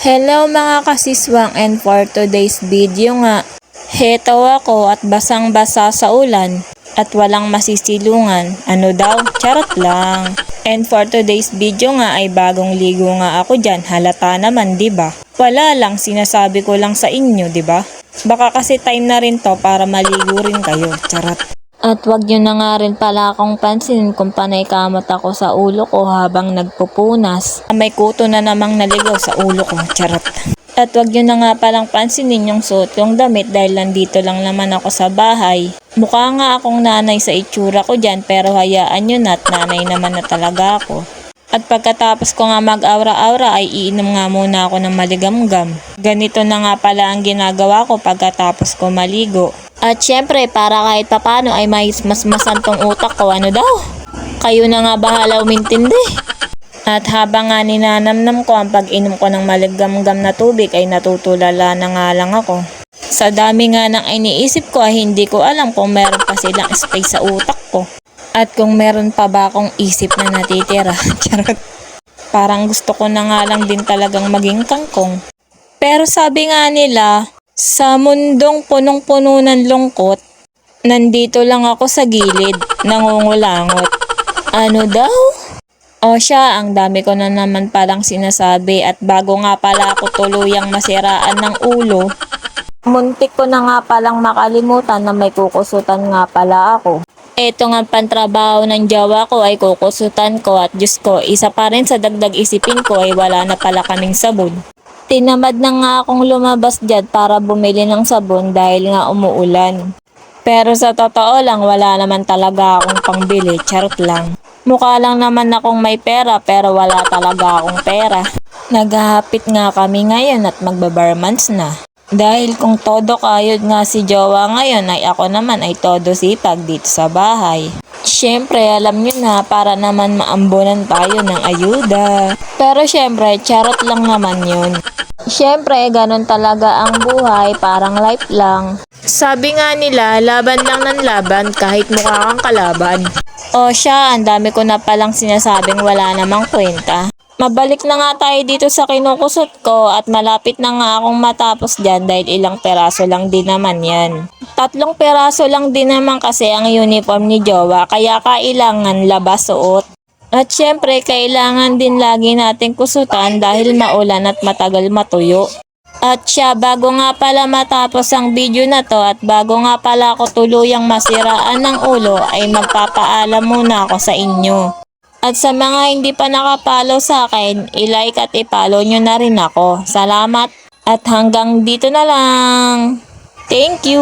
Hello mga kasiswang, and for today's video nga, heto ako at basang-basa sa ulan at walang masisilungan. Ano daw? Charot lang. And for today's video nga ay bagong ligo nga ako dyan. Halata naman, 'di ba? Wala lang, sinasabi ko lang sa inyo, 'di ba? Baka kasi time na rin to para maligo rin kayo. Charot. At wag nyo na nga rin pala akong pansinin kung panay kamot ako sa ulo ko habang nagpupunas. May kuto na namang naligaw sa ulo ko. Charot. At wag nyo na nga palang pansinin yung suot kong damit dahil nandito lang naman ako sa bahay. Mukha nga akong nanay sa itsura ko dyan, pero hayaan nyo na at nanay naman na talaga ako. At pagkatapos ko nga mag-aura-aura ay iinom nga muna ako ng maligamgam. Ganito na nga pala ang ginagawa ko pagkatapos ko maligo. At syempre, para kahit papano ay mas masantong utak ko. Ano daw? Kayo na nga bahala umintindi. At habang nga ninanamnam ko ang pag-inom ko ng maligamgam na tubig ay natutulala na nga lang ako. Sa dami nga ng iniisip ko ay hindi ko alam kung meron pa silang space sa utak ko. At kung meron pa ba akong isip na natitira. Charot. Parang gusto ko na nga lang din talagang maging kangkong. Pero sabi nga nila, sa mundong punong-puno ng lungkot, nandito lang ako sa gilid, nangungulangot. Ano daw? O siya, ang dami ko na naman palang sinasabi at bago nga pala ako tuluyang masiraan ng ulo, muntik ko na nga palang makalimutan na may kukusutan nga pala ako. Eto nga pantrabaho ng jowa ko ay kukusutan ko at Diyos ko, isa pa rin sa dagdag isipin ko ay wala na pala kaming sabon. Tinamad na nga akong lumabas dyan para bumili ng sabon dahil nga umuulan. Pero sa totoo lang, wala naman talaga akong pangbili, charot lang. Mukha lang naman akong may pera pero wala talaga akong pera. Naghahapit nga kami ngayon at magbabarmans na. Dahil kung todo kayod nga si jowa ngayon ay ako naman ay todo sipag dito sa bahay. Siyempre alam nyo na para naman maambunan tayo ng ayuda. Pero siyempre charot lang naman yun. Siyempre ganun talaga ang buhay, parang life lang. Sabi nga nila laban lang ng laban kahit mukha kang kalaban. O siya, ang dami ko na palang sinasabing wala namang kwenta. Mabalik na nga tayo dito sa kinukusot ko at malapit na nga akong matapos dyan dahil ilang peraso lang din naman yan. 3 peraso lang din naman kasi ang uniform ni jowa kaya kailangan labas suot. At syempre kailangan din lagi natin kusutan dahil maulan at matagal matuyo. At siya, bago nga pala matapos ang video na to at bago nga pala ako tuluyang masiraan ng ulo ay magpapaalam muna ako sa inyo. At sa mga hindi pa nakapollow sa akin, i-like at i-follow nyo na rin ako. Salamat at hanggang dito na lang. Thank you!